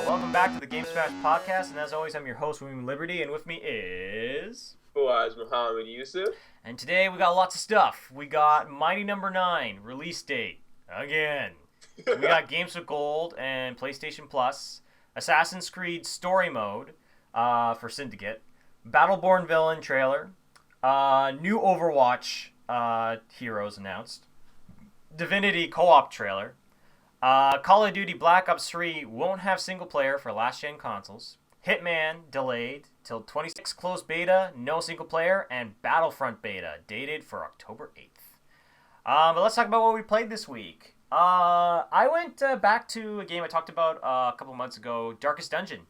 Welcome back to the Game Smash Podcast, and as always, I'm your host, William Liberty, and with me is... Fawaz Muhammad Yusuf. And today we got lots of stuff. We got Mighty Number 9, release date, again. We got Games with Gold and PlayStation Plus, Assassin's Creed Story Mode for Syndicate, Battleborn Villain trailer, new Overwatch heroes announced, Divinity co-op trailer, Call of Duty Black Ops 3 won't have single player for last-gen consoles. Hitman delayed till 26 closed beta, no single player, and Battlefront beta dated for October 8th. But let's talk about what we played this week. I went back to a game I talked about a couple months ago, Darkest Dungeon.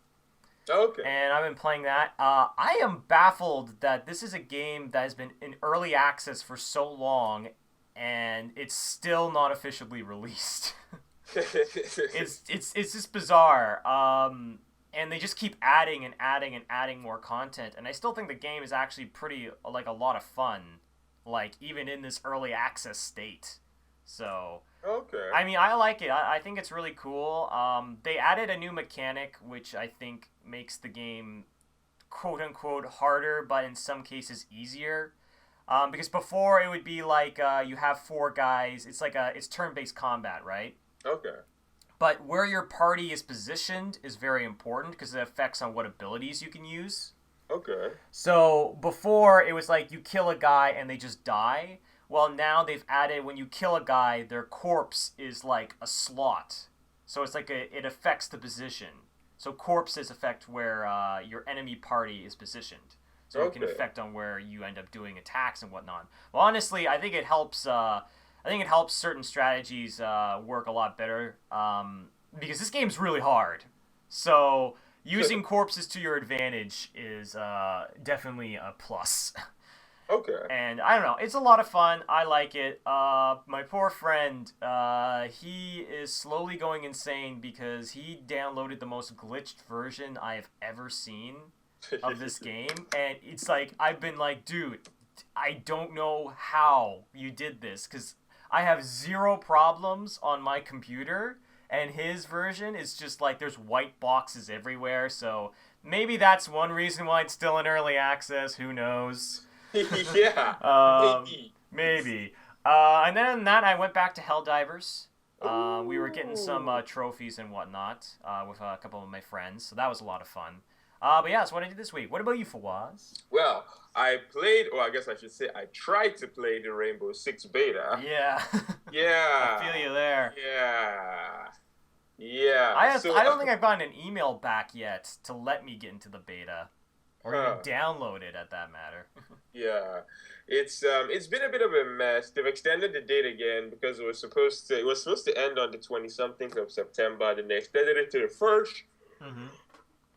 Okay. And I've been playing that. I am baffled that this is a game that has been in early access for so long, and it's still not officially released. It's just bizarre. And they just keep adding and adding and adding more content. And I still think the game is actually pretty, like, a lot of fun. Like, even in this early access state. So, okay. I mean, I like it. I think it's really cool. They added a new mechanic, which I think makes the game, quote-unquote, harder, but in some cases easier. Because before it would be like you have four guys. It's like it's turn-based combat, right? Okay. But where your party is positioned is very important because it affects on what abilities you can use. Okay. So before it was like you kill a guy and they just die. Well, now they've added when you kill a guy, their corpse is like a slot. So it's like it affects the position. So corpses affect where your enemy party is positioned. So it can affect on where you end up doing attacks and whatnot. Well, honestly, I think it helps. I think it helps certain strategies work a lot better because this game's really hard. So using corpses to your advantage is definitely a plus. Okay. And I don't know, it's a lot of fun. I like it. My poor friend, he is slowly going insane because he downloaded the most glitched version I have ever seen of this game. And it's like, I've been like, dude, I don't know how you did this because I have zero problems on my computer, and his version is just like there's white boxes everywhere, so maybe that's one reason why it's still in early access. Who knows? Yeah. Maybe. And then on that, I went back to Helldivers. We were getting some trophies and whatnot with a couple of my friends, so that was a lot of fun. But yeah, that's what I did this week. What about you, Fawaz? Well, I played, or I guess I should say I tried to play the Rainbow Six beta. Yeah. Yeah. I feel you there. Yeah. Yeah. I don't think I've gotten an email back yet to let me get into the beta. Or even download it at that matter. Yeah. It's been a bit of a mess. They've extended the date again because it was supposed to end on the 20-something of September. Then they extended it to the 1st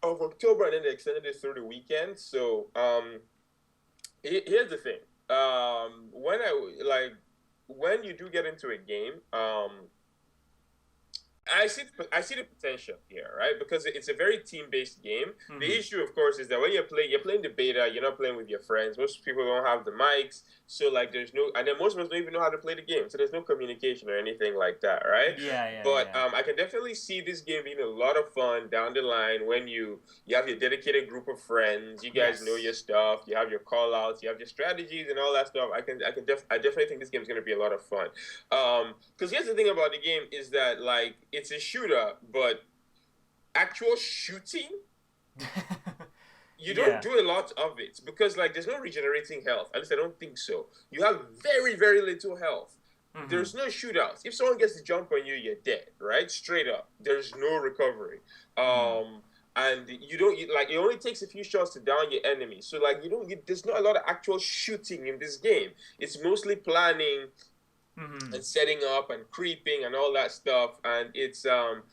of October, and then they extended it through the weekend. So here's the thing. When you do get into a game, I see the potential here, right? Because it's a very team-based game. Mm-hmm. The issue, of course, is that when you're playing the beta, you're not playing with your friends. Most people don't have the mics, so like there's no, and then most of us don't even know how to play the game, so there's no communication or anything like that, right? Yeah. But I can definitely see this game being a lot of fun down the line when you have your dedicated group of friends. You guys know your stuff. You have your call-outs. You have your strategies and all that stuff. I definitely think this game is going to be a lot of fun. Because here's the thing about the game is that like it's a shooter, but actual shooting, you don't do a lot of it because like there's no regenerating health. At least I don't think so. You have very, very little health. Mm-hmm. There's no shootouts. If someone gets to jump on you, you're dead, right? Straight up. There's no recovery. And it only takes a few shots to down your enemy. So like there's not a lot of actual shooting in this game. It's mostly planning and setting up and creeping and all that stuff, and it's gonna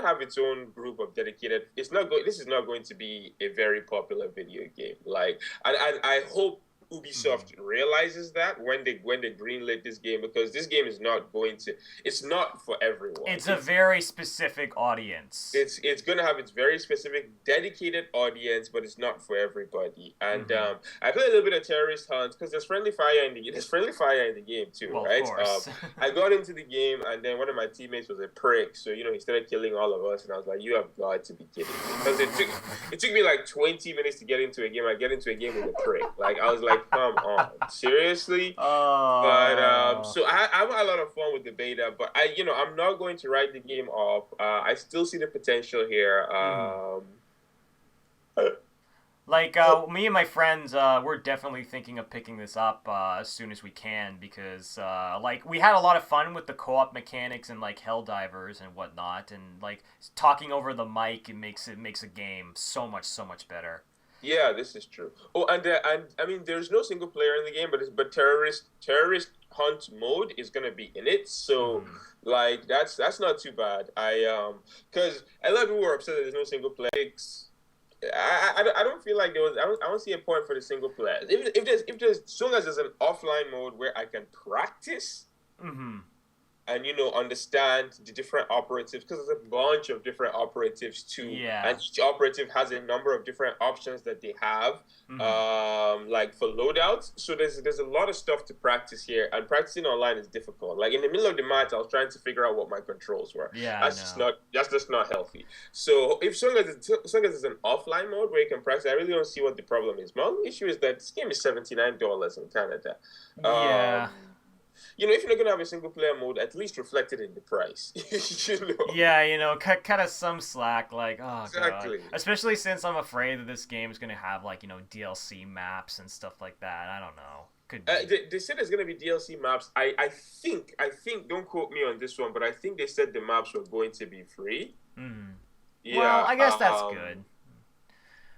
have its own group of dedicated. This is not going to be a very popular video game. Like, and I hope Ubisoft realizes that when they greenlit this game, because this game is not going to, it's not for everyone. It's a very specific audience. It's going to have its very specific dedicated audience, but it's not for everybody. And I played a little bit of Terrorist Hunt because there's friendly fire in the game too, well, right? Of course. I got into the game, and then one of my teammates was a prick, so he started killing all of us, and I was like, "You have got to be kidding me!" Because it took me like 20 minutes to get into a game. I get into a game with a prick. Like I was like, "Come on, seriously?" But so I had a lot of fun with the beta, but I'm not going to write the game off. I still see the potential here. Me and my friends, we're definitely thinking of picking this up as soon as we can because, we had a lot of fun with the co-op mechanics and Helldivers and whatnot, and talking over the mic, it makes a game so much better. Yeah, this is true. Oh, and I mean, there's no single player in the game, but terrorist hunt mode is gonna be in it. So that's not too bad. Because a lot of people were upset that there's no single player. I don't feel like there was. I don't see a point for the single player. If there's as long as there's an offline mode where I can practice. And understand the different operatives, because there's a bunch of different operatives too. Yeah. And each operative has a number of different options that they have, for loadouts. So there's a lot of stuff to practice here, and practicing online is difficult. Like in the middle of the match, I was trying to figure out what my controls were. Yeah, that's just not healthy. So as long as it's an offline mode where you can practice, I really don't see what the problem is. My only issue is that this game is $79 in Canada. Yeah. If you're not going to have a single-player mode, at least reflect it in the price. Yeah, cut us some slack. Exactly. God. Especially since I'm afraid that this game is going to have, DLC maps and stuff like that. I don't know. Could be. They said there's going to be DLC maps. I think, don't quote me on this one, but I think they said the maps were going to be free. Yeah, well, I guess that's good.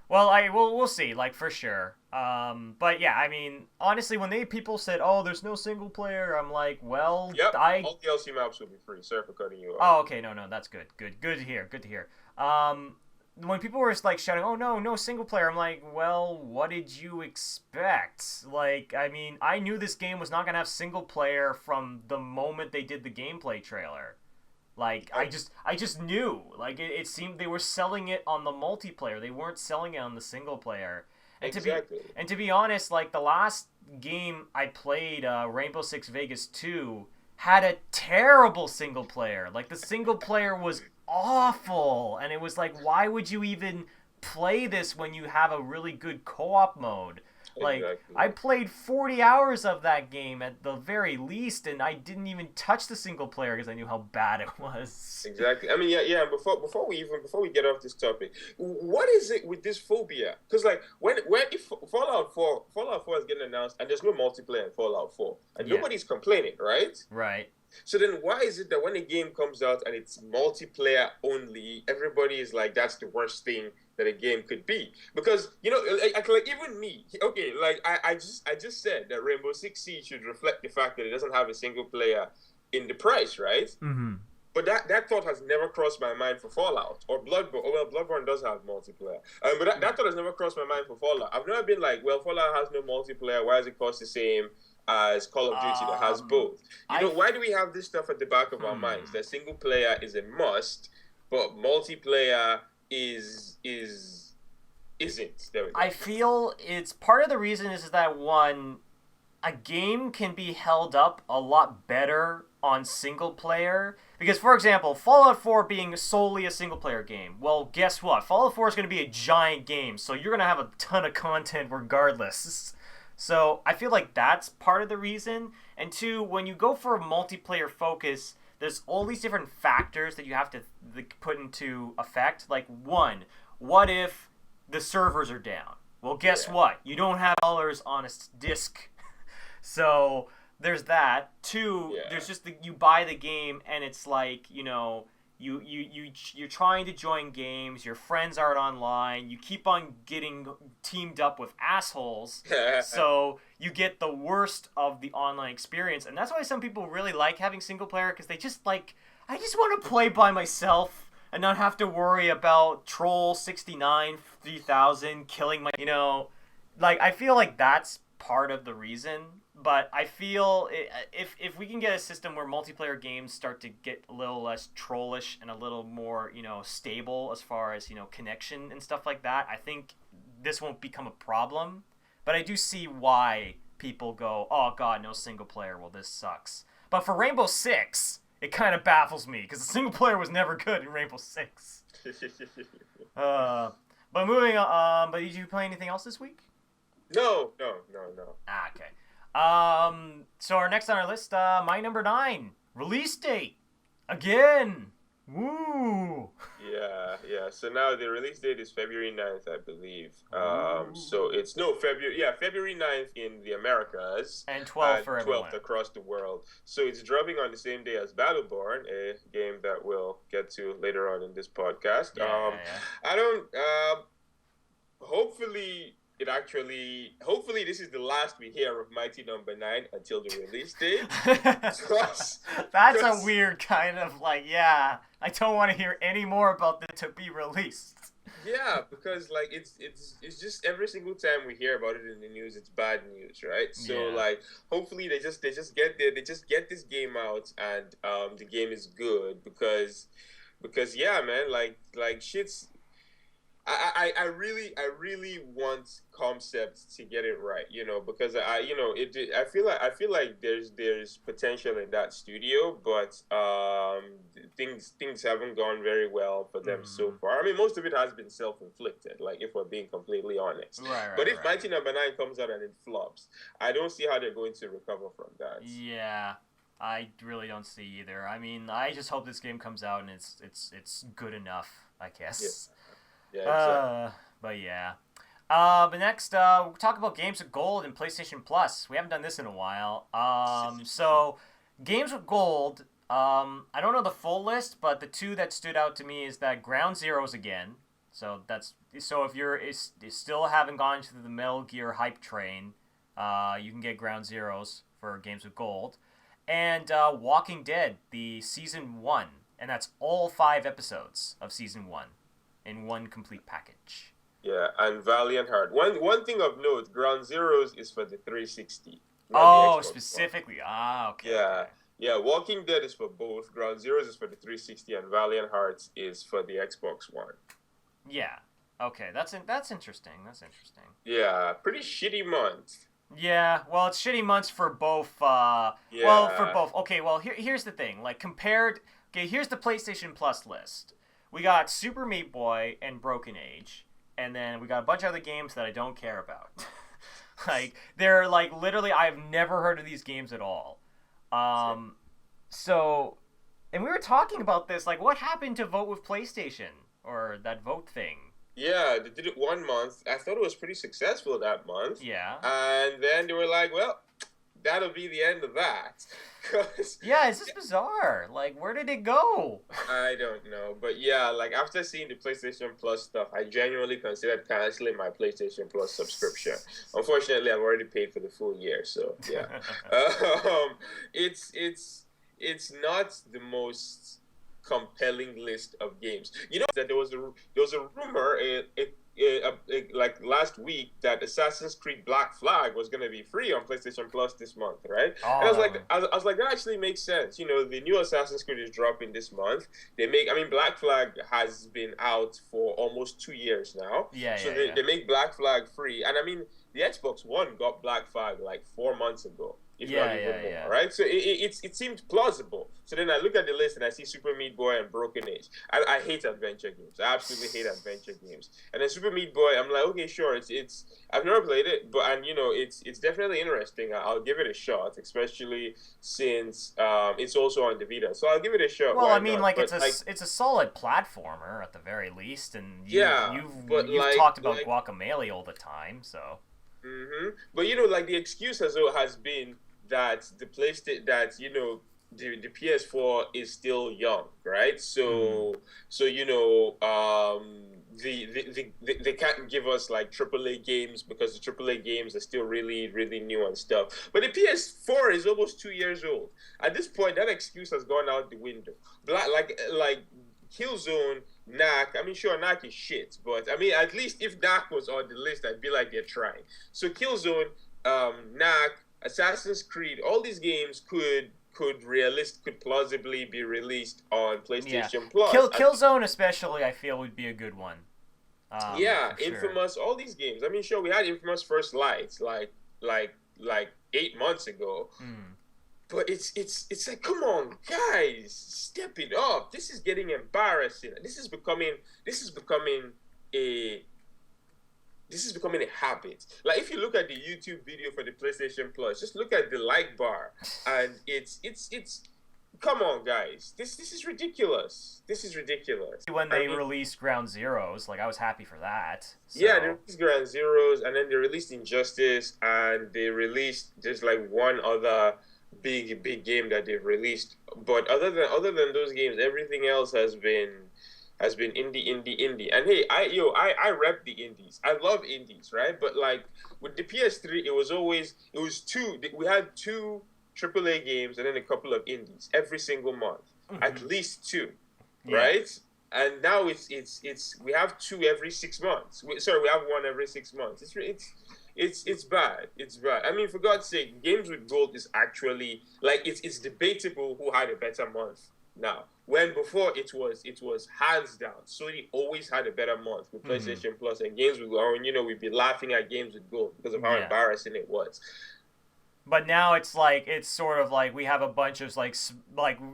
Well, we'll see, for sure. But yeah, I mean, honestly, when people said, "Oh, there's no single player," I'm like, well, yep, all DLC maps will be free. Sorry for cutting you off. Oh, okay, no, that's good to hear. When people were shouting, "Oh no single player," I'm like, well, what did you expect? I mean, I knew this game was not gonna have single player from the moment they did the gameplay trailer. I just knew. It seemed they were selling it on the multiplayer. They weren't selling it on the single player. And exactly. To be honest, the last game I played, Rainbow Six Vegas 2, had a terrible single player. The single player was awful. And it was why would you even play this when you have a really good co-op mode? Exactly. I played 40 hours of that game at the very least, and I didn't even touch the single player because I knew how bad it was. Exactly. I mean, yeah. Before we get off this topic, what is it with this phobia? Because if Fallout 4 is getting announced and there's no multiplayer in Fallout 4, and nobody's complaining, right? Right. So then why is it that when a game comes out and it's multiplayer only, everybody is like, that's the worst thing that a game could be? Because, even me, okay, I just said that Rainbow Six Siege should reflect the fact that it doesn't have a single player in the price, right? Mm-hmm. But that thought has never crossed my mind for Fallout or Bloodborne. Oh, well, Bloodborne does have multiplayer. But that thought has never crossed my mind for Fallout. I've never been like, well, Fallout has no multiplayer. Why does it cost the same as Call of Duty that has both? Why do we have this stuff at the back of our minds? That single player is a must, but multiplayer isn't. There we go. I feel it's part of the reason is that one, a game can be held up a lot better on single player. Because, for example, Fallout 4 being solely a single player game, well, guess what? Fallout 4 is going to be a giant game, so you're going to have a ton of content regardless. So I feel like that's part of the reason. And two, when you go for a multiplayer focus, there's all these different factors that you have to put into effect. One, what if the servers are down? Well, guess what? You don't have dollars on a disc. So there's that. Two, there's just you buy the game and it's you're trying to join games, your friends aren't online, you keep on getting teamed up with assholes, so you get the worst of the online experience. And that's why some people really like having single player, because they just I just want to play by myself and not have to worry about Troll 69 3000 killing my I feel like that's part of the reason, but I feel if we can get a system where multiplayer games start to get a little less trollish and a little more, stable as far as, connection and stuff like that, I think this won't become a problem. But I do see why people go, oh god, no single player, well this sucks. But for Rainbow Six, it kind of baffles me because the single player was never good in Rainbow Six. But moving on, but did you play anything else this week? No. Ah, okay. So our next on our list, my number 9, release date. Again. Woo. Yeah. So now the release date is February 9th, I believe. So it's February 9th in the Americas. And 12th for everyone. 12th across the world. So it's dropping on the same day as Battleborn, a game that we'll get to later on in this podcast. Yeah. I don't, hopefully this is the last we hear of Mighty Number 9 until the release date. That's a weird kind of I don't want to hear any more about it to be released. Yeah, because it's just every single time we hear about it in the news, it's bad news, right? So hopefully they just get this game out and the game is good because yeah, man, shit's. I really want Concept to get it right, because I feel like there's potential in that studio, but things haven't gone very well for them so far. I mean, most of it has been self-inflicted, if we're being completely honest. But if Mighty Number 9 comes out and it flops, I don't see how they're going to recover from that. Yeah, I really don't see either. I mean, I just hope this game comes out and it's good enough, I guess. Yeah, exactly. But yeah. But next, we'll talk about Games with Gold and PlayStation Plus. We haven't done this in a while. So Games with Gold, I don't know the full list, but the two that stood out to me is that Ground Zeroes again. So if you're still haven't gone to the Metal Gear hype train, you can get Ground Zeroes for Games with Gold. And Walking Dead, the season 1, and that's all 5 episodes of season 1. In one complete package. Yeah, and Valiant Heart. One thing of note, Ground Zeroes is for the 360. Oh, specifically. Okay. Yeah. Yeah, Walking Dead is for both. Ground Zeroes is for the 360, and Valiant Hearts is for the Xbox One. Yeah. Okay, that's interesting. Yeah, pretty shitty month. Yeah, well, it's shitty months for both. Well, for both. Okay, well, here's the thing. Here's the PlayStation Plus list. We got Super Meat Boy and Broken Age, and then we got a bunch of other games that I don't care about. They're literally, I've never heard of these games at all. So, and we were talking about this, what happened to Vote with PlayStation, or that vote thing? Yeah, they did it 1 month. I thought it was pretty successful that month. Yeah. And then they were like, well, that'll be the end of that. Yeah, it's just bizarre. Where did it go? I don't know. But yeah, after seeing the PlayStation Plus stuff, I genuinely considered canceling my PlayStation Plus subscription. Unfortunately, I've already paid for the full year, so yeah. It's not the most compelling list of games. That there was a rumor last week that Assassin's Creed Black Flag was going to be free on PlayStation Plus this month, right? Oh. And I was like, that actually makes sense. The new Assassin's Creed is dropping this month. Black Flag has been out for almost 2 years now. So they make Black Flag free. And the Xbox One got Black Flag 4 months ago. If not even more, right? So it seemed plausible. So then I look at the list and I see Super Meat Boy and Broken Age. I hate adventure games. I absolutely hate adventure games. And then Super Meat Boy, I'm like, okay, sure. It's I've never played it, but it's definitely interesting. I'll give it a shot, especially since it's also on the Vita. So I'll give it a shot. Well, it's a solid platformer at the very least, and you've talked about Guacamelee all the time, so. Mm-hmm. But the excuse has been that the PlayStation, the PS4 is still young, right? So they can't give us AAA games because the AAA games are still really, really new and stuff. But the PS4 is almost 2 years old. At this point, that excuse has gone out the window. Killzone, Knack. Sure, Knack is shit, but at least if Knack was on the list, I'd be like, they're trying. So Killzone, Knack, Assassin's Creed, all these games could plausibly be released on Yeah, PlayStation Plus. Killzone especially, I feel would be a good one. Yeah, For sure. Infamous, all these games. I mean, sure, we had Infamous First Light like 8 months ago, Mm. but it's like, come on, guys, step it up. This is getting embarrassing. This is becoming a this is becoming a habit. Like if you look at the YouTube video for the PlayStation Plus, just look at the like bar, and it's. Come on, guys, this is ridiculous. This is ridiculous. When I they mean, released Ground Zeroes, like I was happy for that. yeah, they So released Ground Zeroes, and then they released Injustice, and they released just like one other big game that they've released. But other than those games, everything else has been indie. And hey, I rep the indies. I love indies, right? But like with the PS3, it was two. We had two AAA games and then a couple of indies every single month, at least two, yeah. right? And now it's we have two every 6 months. We have one every 6 months. It's bad. It's bad. I mean, for God's sake, games with gold is actually like it's debatable who had a better month now. When before it was hands down. Sony always had a better month with PlayStation Plus and games with gold. And we'd be laughing at games with gold because of how Yeah. embarrassing it was. But now it's sort of like we have a bunch of like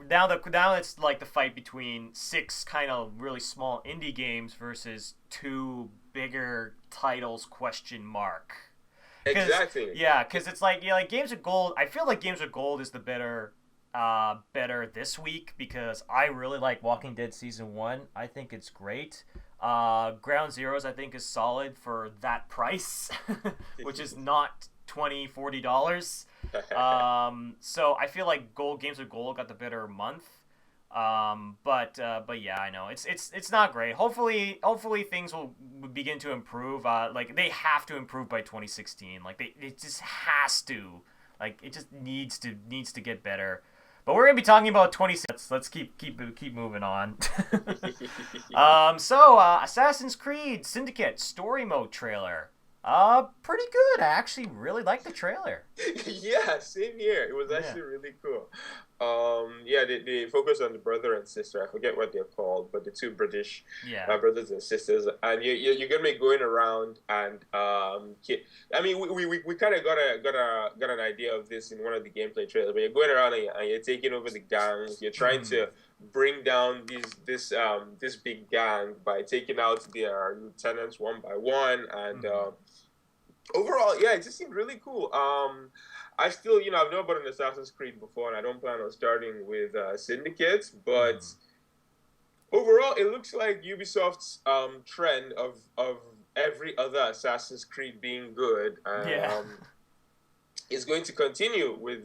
now it's like the fight between six kind of really small indie games versus two bigger titles question mark. Exactly. Yeah, because it's like like Games with Gold. I feel like Games with Gold is the better this week because I really like Walking Dead season 1. I think it's great. Ground Zeroes I think is solid for that price, which is not $20-$40. So I feel like Games with Gold got the better month. But yeah, I know it's not great. Hopefully things will begin to improve. Like they have to improve by 2016. Like it just has to. Like it just needs to get better. But we're gonna be talking about 26. Let's keep moving on. Assassin's Creed Syndicate story mode trailer. Pretty good. I actually really like the trailer. Yeah, same here. It was Yeah. actually really cool. Yeah, they focus on the brother and sister. I forget what they're called, but the two British Yeah. brothers and sisters, and you're gonna be going around and I mean, we kind of got an idea of this in one of the gameplay trailers. But you're going around and you're taking over the gangs. You're trying to bring down this big gang by taking out their lieutenants one by one, and overall, yeah, it just seemed really cool. I still, I've never bought an Assassin's Creed before, and I don't plan on starting with Syndicate. But overall, it looks like Ubisoft's trend of every other Assassin's Creed being good, Yeah. is going to continue with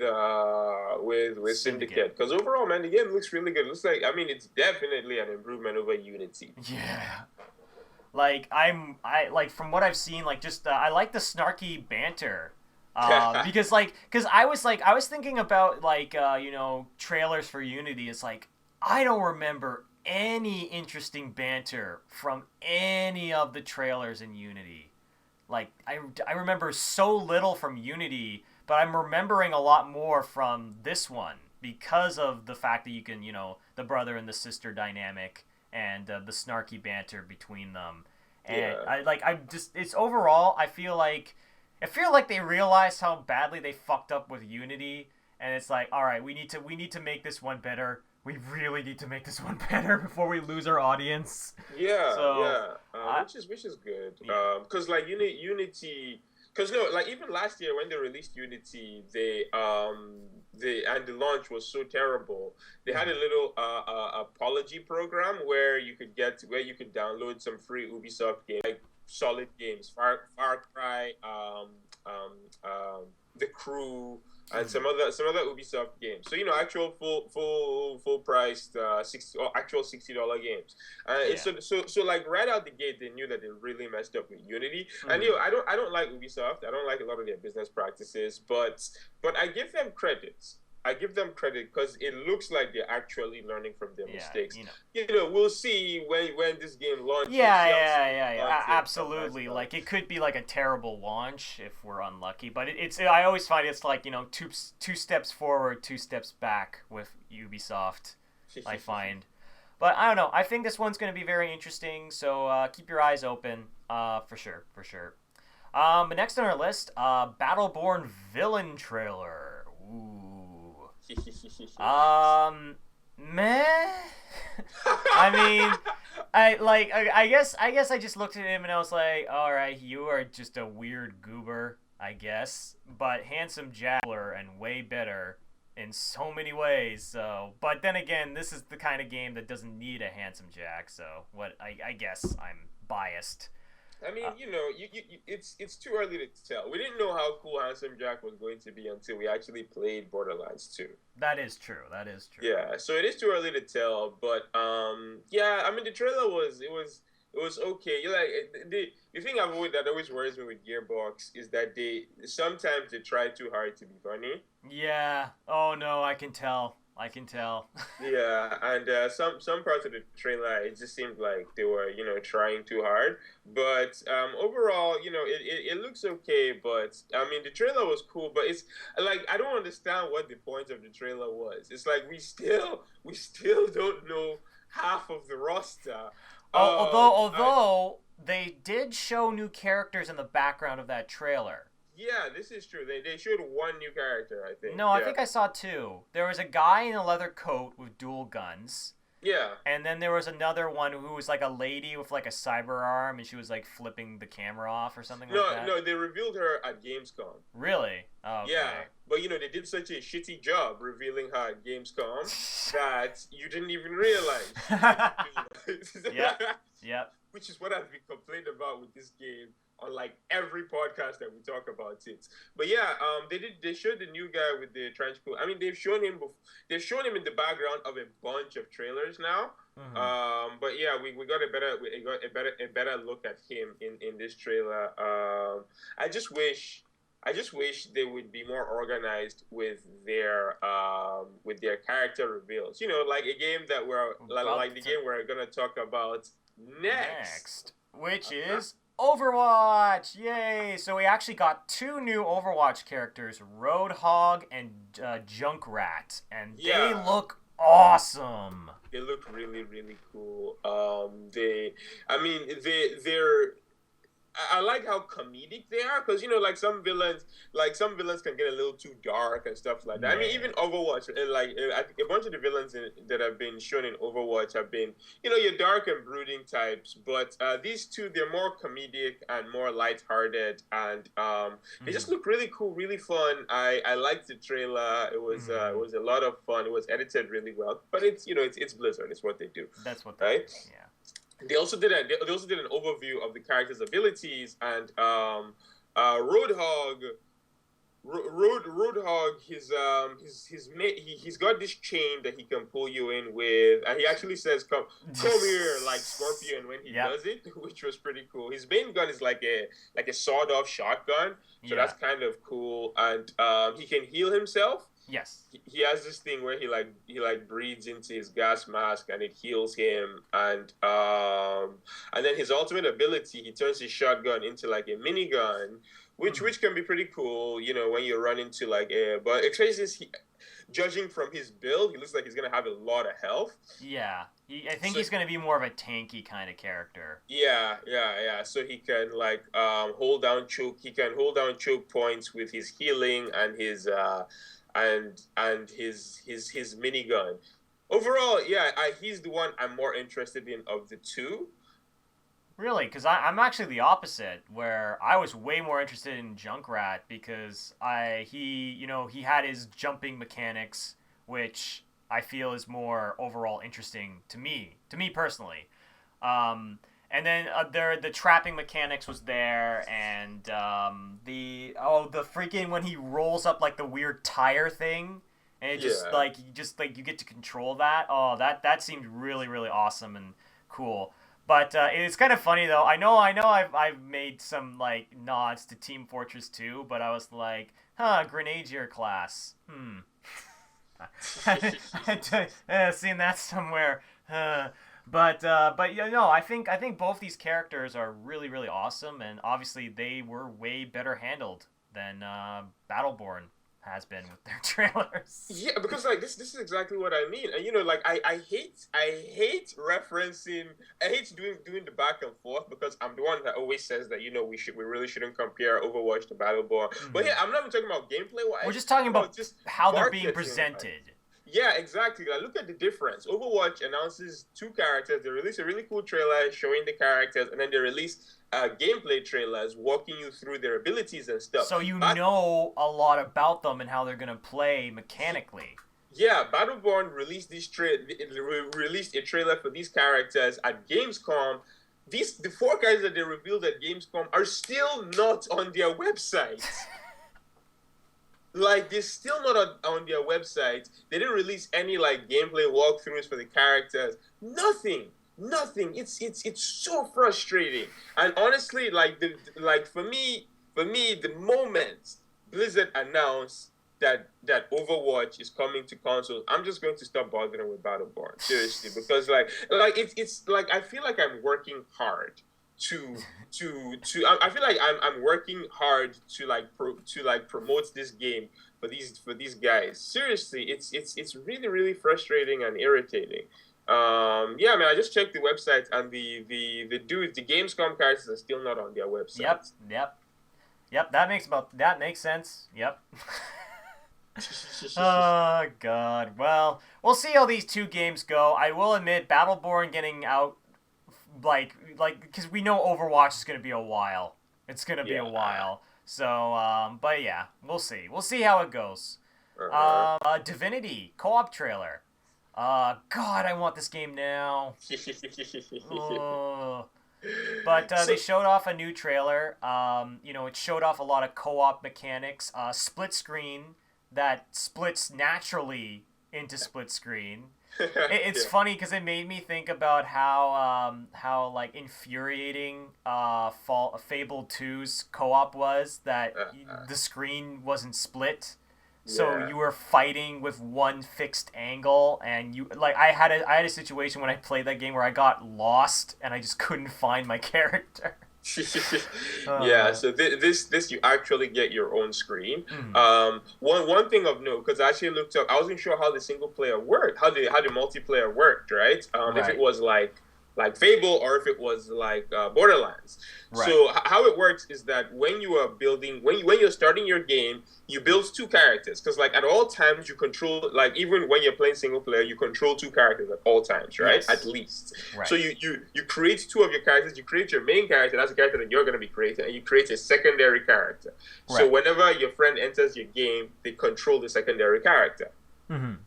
Syndicate. Because overall, man, the game looks really good. It looks like, I mean, it's definitely an improvement over Unity. Yeah. Like I like from what I've seen, like just I like the snarky banter, because I was thinking about trailers for Unity. It's like I don't remember any interesting banter from any of the trailers in Unity. Like I remember so little from Unity, but I'm remembering a lot more from this one because of the fact that you can the brother and the sister dynamic and the snarky banter between them. And Yeah. it's overall I feel like they realized how badly they fucked up with Unity, and it's like, all right, we need to make this one better. We really need to make this one better before we lose our audience. Yeah, So yeah, which is good. yeah. Because like Unity, because no, like even last year when they released Unity, they and the launch was so terrible. They had a little apology program where you could download some free Ubisoft games, like solid games, Far Cry, The Crew, and some other Ubisoft games. So actual full priced actual $60 games. So like right out the gate, they knew that they really messed up with Unity. And I don't like Ubisoft. I don't like a lot of their business practices, but I give them credit. I give them credit because it looks like they're actually learning from their Yeah, mistakes. you know. We'll see when this game launches, Yeah, see how yeah, smooth yeah, it yeah. runs and stuff like Absolutely. that. Like it could be like a terrible launch if we're unlucky, but it's. I always find it's like two steps forward, two steps back with Ubisoft. I find, but I don't know. I think this one's going to be very interesting. So keep your eyes open. For sure, for sure. But next on our list, Battleborn villain trailer. Ooh. Meh. I mean, I guess I just looked at him and I was like, all right, you are just a weird goober, I guess, but handsome Jackler and way better in so many ways. So, but then again, this is the kind of game that doesn't need a handsome Jack. So, what I guess I'm biased. I mean, Uh, it's too early to tell. We didn't know how cool Handsome Jack was going to be until we actually played Borderlands 2. that is true. That is true. Yeah, so it is too early to tell, but yeah, I mean the trailer was okay. You like the thing that always worries me with Gearbox is that they sometimes they try too hard to be funny. Yeah. Oh no, I can tell. I can tell. Yeah, and some parts of the trailer it just seemed like they were trying too hard. But overall, it looks okay. But I mean, the trailer was cool, but it's like I don't understand what the point of the trailer was. It's like we still don't know half of the roster. Oh, although I, although they did show new characters in the background of that trailer. yeah, this is true. They showed one new character, I think. No, I Yeah, think I saw two. There was a guy in a leather coat with dual guns, yeah. and then there was another one who was like a lady with like a cyber arm, and she was like flipping the camera off or something like No, that. no, they revealed her at Gamescom. Really? Oh, Yeah, okay. but they did such a shitty job revealing her at Gamescom that you didn't even realize. Yep. Yep. Which is what I've been complaining about with this game on like every podcast that we talk about it. But yeah, they showed the new guy with the trench coat. I mean, they've shown him in the background of a bunch of trailers now. Hmm. But yeah, we got a better look at him in this trailer. I just wish I just wish they would be more organized with their character reveals. Like a game that we're like About the to game we're gonna talk about next. next, which is Overwatch. Yay! So we actually got two new Overwatch characters, Roadhog and Junkrat, and they Yeah, look awesome. they look really really cool. I mean, they're I like how comedic they are because like some villains can get a little too dark and stuff like that. I mean, Yeah. even Overwatch, I think a bunch of the villains that have been shown in Overwatch have been, your dark and brooding types. But these two, they're more comedic and more lighthearted, and they Hmm. just look really cool, really fun. I liked the trailer. It Hmm. was a lot of fun. It was edited really well, but it's Blizzard. It's what they do, That's what they do. right? Yeah. They also did an overview of the character's abilities and Roadhog. Roadhog, he's got this chain that he can pull you in with, and he actually says, "Come here," like Scorpion when he Yep. does it, which was pretty cool. His main gun is like a sawed-off shotgun, so Yeah. that's kind of cool, and he can heal himself. Yes. He has this thing where he breathes into his gas mask and it heals him, and then his ultimate ability, he turns his shotgun into like a minigun, which Hmm. which can be pretty cool, when you run into like a, but especially since judging from his build, he looks like he's gonna have a lot of health. Yeah. I think So he's gonna be more of a tanky kind of character. yeah, yeah, yeah. So he can like hold down choke. He can hold down choke points with his healing and his minigun. Overall, yeah, he's the one I'm more interested in of the two. Really, because I'm actually the opposite, where I was way more interested in Junkrat because he had his jumping mechanics, which I feel is more overall interesting to me personally. And then the trapping mechanics was there, and the freaking when he rolls up like the weird tire thing, and it just Yeah. like you get to control that. Oh, that seemed really really awesome and cool. But it's kind of funny though. I know, I've made some like nods to Team Fortress 2, but I was like, huh, Grenadier class. Hmm. Seen that somewhere. But yeah, no, I think both these characters are really really awesome, and obviously they were way better handled than Battleborn has been with their trailers. Yeah, because like this is exactly what I mean. And you know, like I hate referencing, I hate doing the back and forth because I'm the one that always says that, you know, we really shouldn't compare Overwatch to Battleborn. But Mhm. yeah, I'm not even talking about gameplay We're wise, just talking about just how they're being marketing wise. presented. Yeah, exactly. Like, look at the difference. Overwatch announces two characters. They release a really cool trailer showing the characters, and then they release gameplay trailers walking you through their abilities and stuff. So you But know a lot about them and how they're gonna play mechanically. yeah, Battleborn released a trailer for these characters at Gamescom. The four characters that they revealed at Gamescom are still not on their website. Like, they're still not on their website. They didn't release any like gameplay walkthroughs for the characters. Nothing. It's so frustrating. And honestly, like for me, the moment Blizzard announced that Overwatch is coming to consoles, I'm just going to stop bothering with Battleborn, seriously, because it's like I feel like I'm working hard to I feel like I'm working hard to promote this game for these guys. Seriously, it's really really frustrating and irritating. Yeah, man, I just checked the website, and the dudes, the Gamescom characters are still not on their Yep, website. yep. That makes sense. Yep. Oh God. Well, we'll see how these two games go. I will admit, Battleborn getting out, like, because we know Overwatch is gonna be a while. It's gonna be a Yeah. while. So, but yeah, we'll see. We'll see how it goes. Uh-huh. Divinity co-op trailer. God, I want this game now. Ugh. But So they showed off a new trailer. It showed off a lot of co-op mechanics. Split screen that splits naturally into split screen. It's yeah. funny because it made me think about how like infuriating Fable 2's co-op was, that Uh-uh. the screen wasn't split. So Yeah. you were fighting with one fixed angle, and I had a situation when I played that game where I got lost and I just couldn't find my character. Yeah, Uh, so this you actually get your own screen. mhm. One thing of note, because I actually looked up, I wasn't sure how the single player worked, how the multiplayer worked, right? If it Right. was like Fable, or if it was like Borderlands. Right. So how it works is that when you are building, when you're starting your game, you build two characters, because like at all times you control, like even when you're playing single player, you control two characters at all times, right? Yes. At least. So Right. you create two of your characters. You create your main character, that's the character that you're going to be creating, and you create a secondary character. So Right. whenever your friend enters your game, they control the secondary character. Mm-hmm.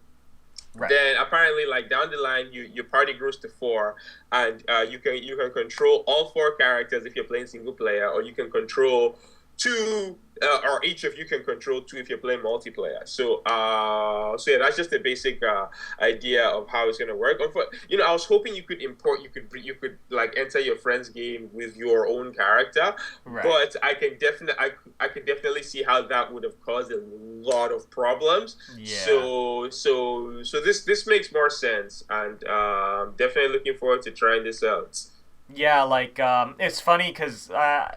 Right. Then apparently, like down the line, your party grows to four, and you can control all four characters if you're playing single player, or you can control two, or each of you can control two if you're playing multiplayer. So yeah, that's just a basic idea of how it's gonna work. I was hoping you could like enter your friend's game with your own character, Right. but I can definitely see how that would have caused a lot of problems. Yeah. So this makes more sense, and definitely looking forward to trying this out. Yeah, like it's funny because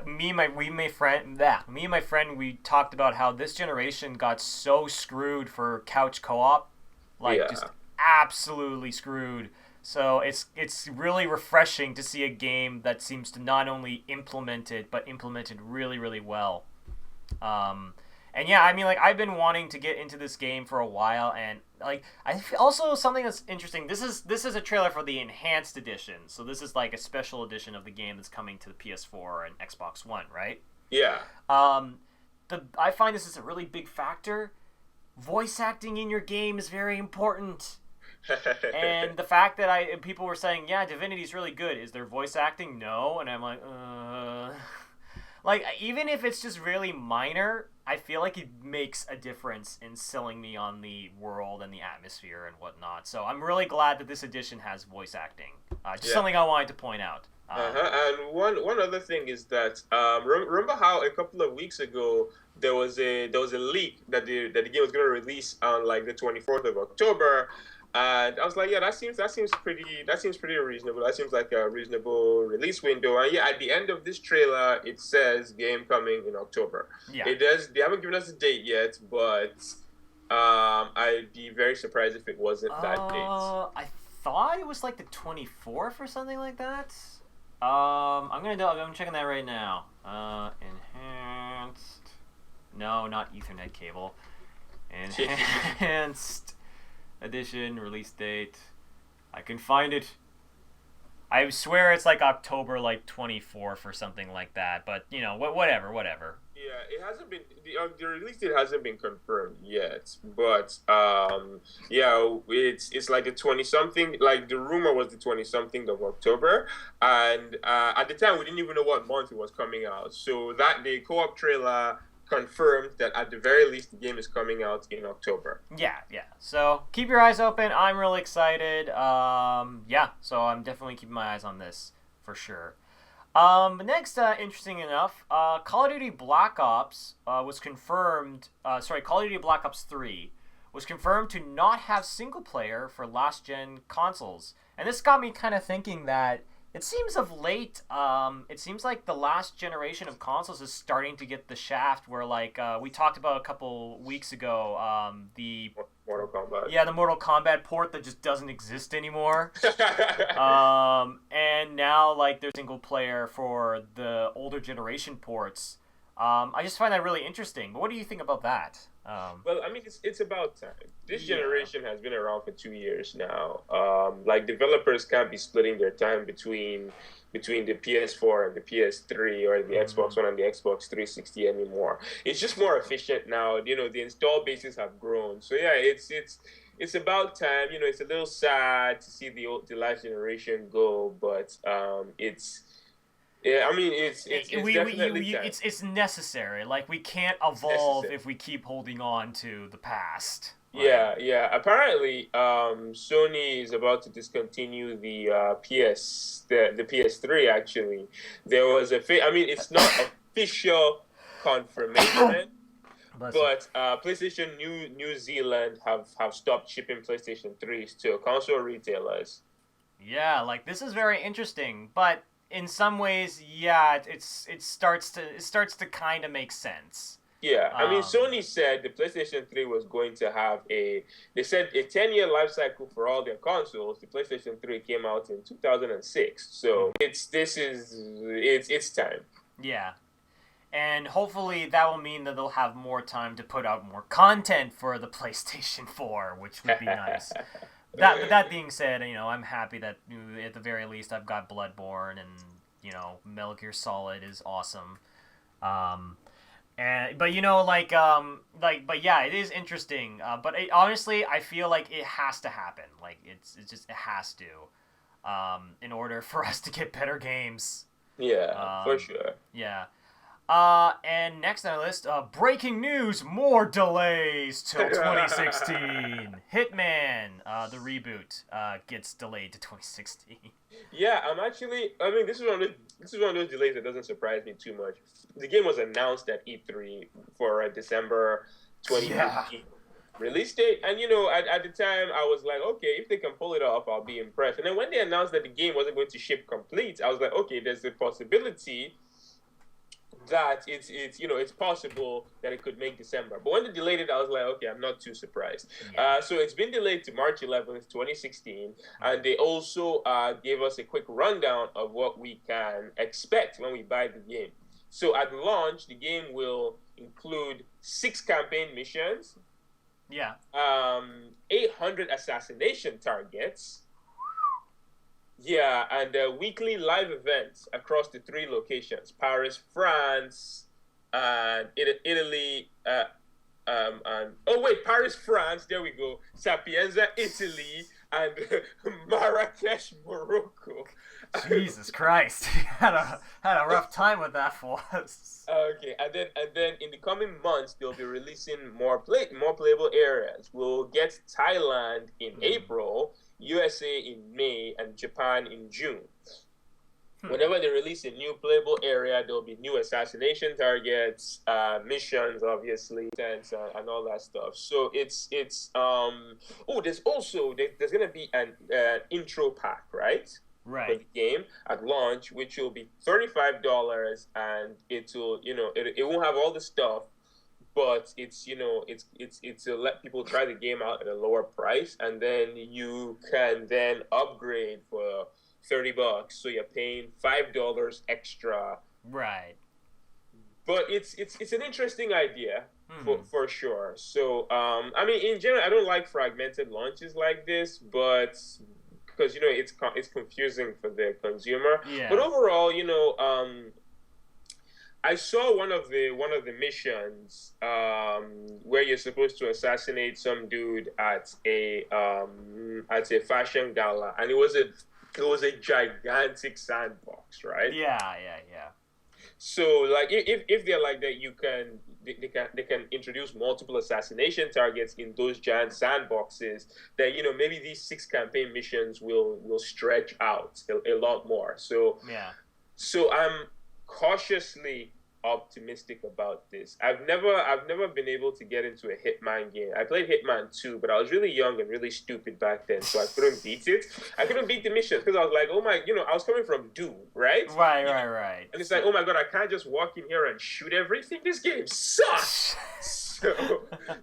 me and my friend, we talked about how this generation got so screwed for couch co-op, like Yeah. just absolutely screwed. So it's really refreshing to see a game that seems to not only implement it, but implement it really really well. Um, and yeah, I mean, like I've been wanting to get into this game for a while, and like also something that's interesting. This is a trailer for the enhanced edition, so this is like a special edition of the game that's coming to the PS4 and Xbox One, right? Yeah. Um, I find this is a really big factor. Voice acting in your game is very important. And the fact that people were saying, yeah, Divinity's really good. Is there voice acting? No. And I'm like, like, even if it's just really minor, I feel like it makes a difference in selling me on the world and the atmosphere and whatnot. So I'm really glad that this edition has voice acting. Just Yeah. something I wanted to point out. And one other thing is that remember how a couple of weeks ago there was a leak that the game was going to release on like the 24th of October, and I was like, yeah, that seems pretty reasonable. That seems like a reasonable release window. And yeah, at the end of this trailer, it says game coming in October. Yeah. It does. They haven't given us a date yet, but I'd be very surprised if it wasn't that date. I thought it was like the 24th or something like that. I'm checking that right now. Enhanced. No, not Ethernet cable. Enhanced edition release date. I can find it. I swear it's like October like 24th or something like that. But you know, whatever. Yeah, it hasn't been the release date hasn't been confirmed yet, but yeah, it's like the 20 something. Like the rumor was the 20 something of October, and at the time we didn't even know what month it was coming out. So that the co-op trailer confirmed that at the very least the game is coming out in October. Yeah. So keep your eyes open. I'm really excited. Yeah. So I'm definitely keeping my eyes on this for sure. Next, interesting enough, Call of Duty Black Ops was confirmed. Call of Duty Black Ops 3 was confirmed to not have single player for last gen consoles, and this got me kind of thinking that it seems of late, it seems like the last generation of consoles is starting to get the shaft where, like, we talked about a couple weeks ago, the Mortal Kombat. Yeah, the Mortal Kombat port that just doesn't exist anymore. And now, like, there's single player for the older generation ports. I just find that really interesting. But what do you think about that? Well, I mean, it's about time. This generation has been around for 2 years now. Like developers can't be splitting their time between the PS4 and the PS3 or the Xbox One and the Xbox 360 anymore. It's just more efficient now. You know, the install bases have grown. So yeah, it's about time. You know, it's a little sad to see the last generation go, but it's. Yeah, I mean, it's definitely time. It's necessary. Like, we can't evolve if we keep holding on to the past. Like, yeah. Apparently, Sony is about to discontinue the the PS3. Actually, there was I mean, it's not official confirmation, but PlayStation New Zealand have stopped shipping PlayStation 3s to console retailers. Yeah, like, this is very interesting, but in some ways, yeah, it starts to kind of make sense. Yeah, I mean, Sony said the PlayStation 3 was going to have they said a 10-year life cycle for all their consoles. The PlayStation 3 came out in 2006, so it's time. Yeah, and hopefully that will mean that they'll have more time to put out more content for the PlayStation 4, which would be nice. That being said, you know, I'm happy that at the very least I've got Bloodborne, and you know, Metal Gear Solid is awesome. But you know, but yeah, it is interesting. But honestly, I feel like it has to happen. Like it has to, in order for us to get better games. Yeah, for sure. Yeah. And next on the list, breaking news, more delays till 2016. Hitman, the reboot, gets delayed to 2016. Yeah, I mean, this is one of those delays that doesn't surprise me too much. The game was announced at E3 for a December 2015 release date, and you know, at the time, I was like, okay, if they can pull it off, I'll be impressed. And then when they announced that the game wasn't going to ship complete, I was like, okay, there's a possibility that it's possible that it could make December. But when they delayed it, I was like, okay, I'm not too surprised. Yeah. So it's been delayed to March 11th, 2016, and they also gave us a quick rundown of what we can expect when we buy the game. So at launch, the game will include 6 campaign missions, 800 assassination targets, and weekly live events across the 3 locations: Paris, France, and Italy. Paris, France. There we go. Sapienza, Italy, and Marrakesh, Morocco. Jesus Christ, had a rough time with that for us. Okay, and then in the coming months they'll be releasing more playable areas. We'll get Thailand in April, USA in May, and Japan in June. Whenever they release a new playable area, there'll be new assassination targets, missions, obviously, and all that stuff. So there's gonna be an intro pack, right? For Right. the game at launch, which will be $35, and it won't have all the stuff, but it's to let people try the game out at a lower price, and then you can then upgrade for $30, so you're paying $5 extra. Right. But it's an interesting idea Hmm. for sure. So I mean, in general, I don't like fragmented launches like this, but because it's confusing for the consumer. But Yeah. overall, I saw one of the missions where you're supposed to assassinate some dude at a fashion gala, and it was a gigantic sandbox, right? Yeah. Yeah. Yeah. So like if they're like that, they can introduce multiple assassination targets in those giant sandboxes. That maybe these 6 campaign missions will stretch out a lot more. So Yeah. so I'm cautiously optimistic about this. I've never been able to get into a Hitman game. I played Hitman 2, but I was really young and really stupid back then, so I couldn't beat it. I couldn't beat the missions because I was like, oh my, I was coming from Doom, right? Right. Right. Right. And it's like, oh my god, I can't just walk in here and shoot everything. This game sucks.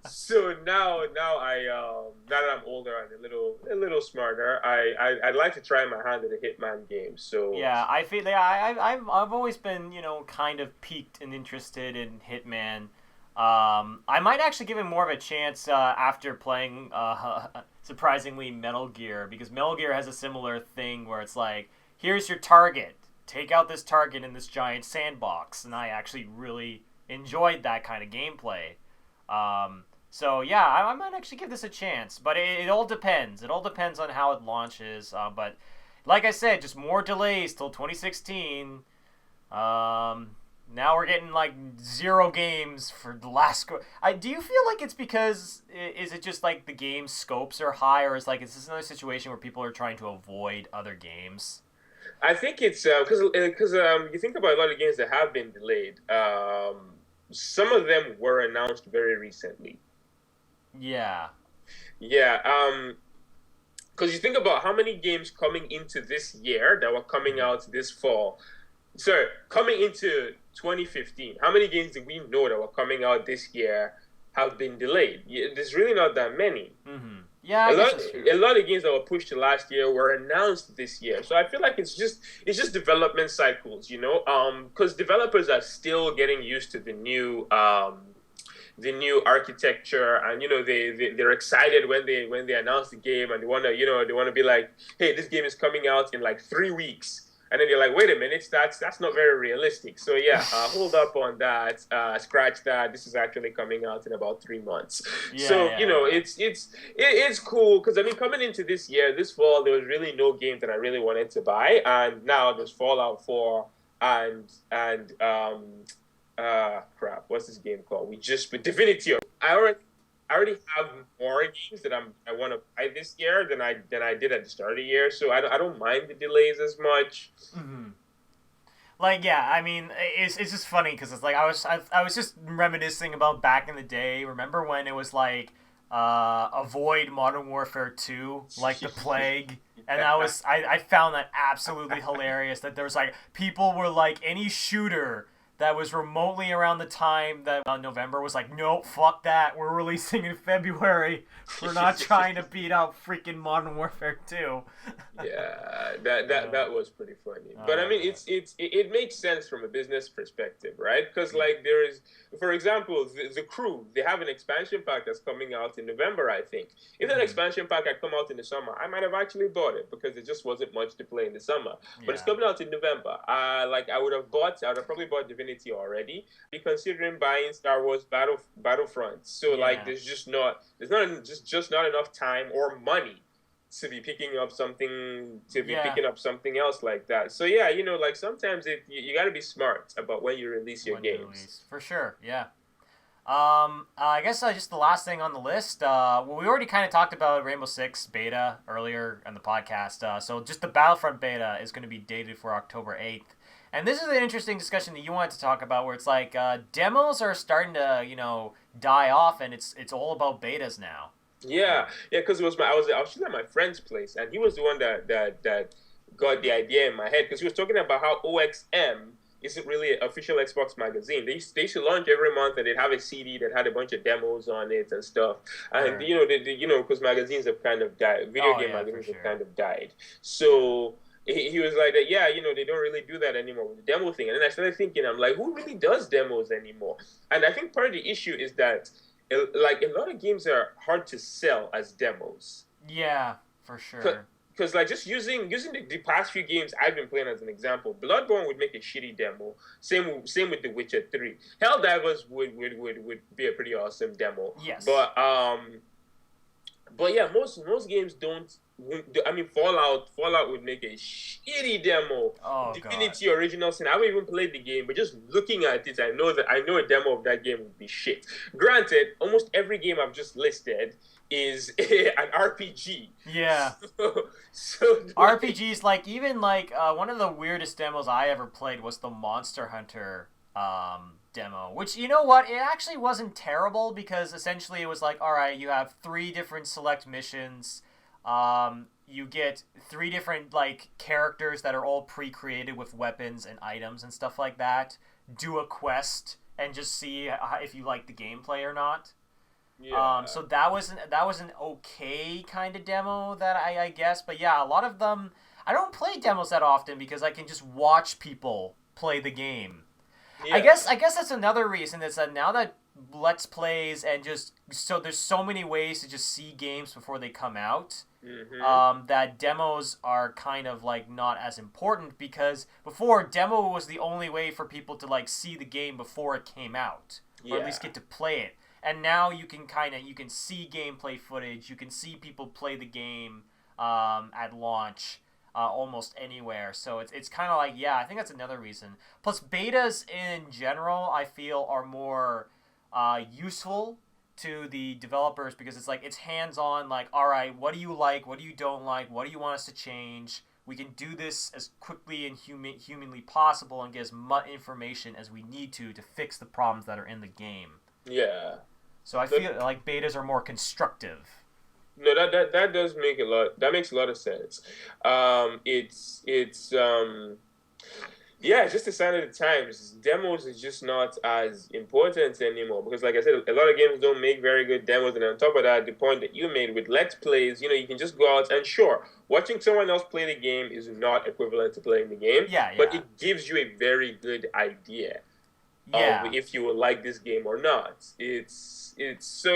So now that I'm older and a little smarter, I'd like to try my hand at a Hitman game. So Yeah, I feel yeah, I've always been kind of piqued and interested in Hitman. I might actually give him more of a chance after playing surprisingly Metal Gear, because Metal Gear has a similar thing where it's like, here's your target, take out this target in this giant sandbox, and I actually really enjoyed that kind of gameplay. So yeah, I might actually give this a chance, but it all depends. It all depends on how it launches. But like I said, just more delays till 2016. Now we're getting like 0 games for the last. Do you feel like it's because is it just like the game scopes are high, or is this another situation where people are trying to avoid other games? I think it's because you think about a lot of games that have been delayed. Some of them were announced very recently. Yeah. Yeah, because you think about how many games coming into this year that were coming Mm-hmm. out this fall. Sorry, coming into 2015, how many games did we know that were coming out this year have been delayed? There's really not that many. Mm-hmm. Yeah, A I guess lot, that's true. a lot of games that were pushed to last year were announced this year. So I feel like it's just development cycles, because developers are still getting used to the new architecture, and they're excited when they announce the game, and they want to be like, hey, this game is coming out in like 3 weeks. And then you're like, wait a minute, that's not very realistic. So yeah, hold up on that, scratch that. This is actually coming out in about 3 months. Yeah, So yeah, yeah. it's cool because I mean, coming into this year, this fall, there was really no game that I really wanted to buy, and now there's Fallout 4 and crap, what's this game called? With Divinity. I already have more games that I want to buy this year than I did at the start of the year, so I don't mind the delays as much. Mm-hmm. Like, yeah, I mean, it's just funny because it's like I was just reminiscing about back in the day. Remember when it was like avoid Modern Warfare 2 like the plague? And I found that absolutely hilarious that there was like people were like any shooter that was remotely around the time that November was like, nope, fuck that. We're releasing in February. We're not trying to beat out freaking Modern Warfare 2. Yeah, that was pretty funny. But I mean, God. it makes sense from a business perspective, right? Because like there is, for example, the Crew, they have an expansion pack that's coming out in November, I think. If that Mhm. expansion pack had come out in the summer, I might have actually bought it because there just wasn't much to play in the summer. But it's Yeah. coming out in November. I would have probably bought Divinity already. Be considering buying Star Wars Battlefront. So like, Yeah. there's just not enough time or money to be Yeah. picking up something else like that. So yeah, sometimes you got to be smart about when you release your When you games. release. For sure, yeah. I guess just the last thing on the list. Well, we already kind of talked about Rainbow Six beta earlier in the podcast. So just the Battlefront beta is going to be dated for October 8th. And this is an interesting discussion that you wanted to talk about, where it's like demos are starting to, die off, and it's all about betas now. Yeah, because I was actually at my friend's place, and he was the one that got the idea in my head, because he was talking about how OXM isn't really an official Xbox magazine. They used to launch every month, and they'd have a CD that had a bunch of demos on it and stuff. And because magazines have kind of died, video game magazines have kind of died. So he was like, they don't really do that anymore with the demo thing. And then I started thinking, I'm like, who really does demos anymore? And I think part of the issue is that a lot of games are hard to sell as demos. Yeah, for sure. Because just using the past few games I've been playing as an example, Bloodborne would make a shitty demo. Same with The Witcher 3. Helldivers would be a pretty awesome demo. Yes. But yeah, most games don't. I mean, Fallout would make a shitty demo. Oh, Divinity Original Sin. I haven't even played the game, but just looking at it, I know a demo of that game would be shit. Granted, almost every game I've just listed is an RPG. Yeah. So RPGs, one of the weirdest demos I ever played was the Monster Hunter demo, which, you know what, it actually wasn't terrible, because essentially it was like, all right, you have 3 different select missions. You get 3 different characters that are all pre-created with weapons and items and stuff like that. Do a quest and just see if you like the gameplay or not. Yeah. So that was an okay kind of demo that I guess, but yeah, a lot of them I don't play demos that often because I can just watch people play the game. Yeah. I guess that's another reason is that now that Let's Plays and there's so many ways to just see games before they come out. Mm-hmm. That demos are kind of not as important, because before, demo was the only way for people to see the game before it came out, or at least get to play it. And now you can see gameplay footage, you can see people play the game at launch almost anywhere. So it's kind of I think that's another reason. Plus, betas in general, I feel, are more useful to the developers, because it's hands-on, all right, what do you like, what do you don't like, what do you want us to change? We can do this as quickly and humanly possible and get as much information as we need to fix the problems that are in the game. Yeah. So I feel like betas are more constructive. No, that does make a lot. That makes a lot of sense. It's just a sign of the times. Demos is just not as important anymore, because, like I said, a lot of games don't make very good demos. And on top of that, the point that you made with Let's Plays, you can just go out and, sure, watching someone else play the game is not equivalent to playing the game. Yeah. But it gives you a very good idea of if you will like this game or not. It's just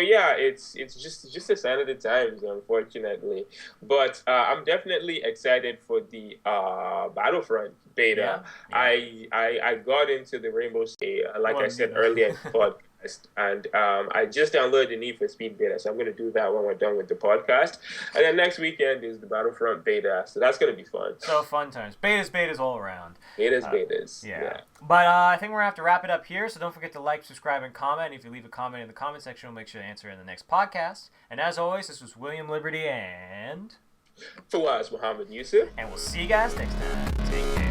a sign of the times, unfortunately. But I'm definitely excited for the Battlefront beta. Yeah. I got into the Rainbow Six, I said earlier in the podcast, and I just downloaded the Need for Speed beta, so I'm going to do that when we're done with the podcast. And then next weekend is the Battlefront beta, so that's going to be fun. So fun times. Betas all around. Betas. Yeah. But I think we're going to have to wrap it up here, so don't forget to like, subscribe, and comment. If you leave a comment in the comment section, we'll make sure to answer it in the next podcast. And as always, this was William Liberty and... Fawaz Muhammad Yusuf. And we'll see you guys next time. Take care.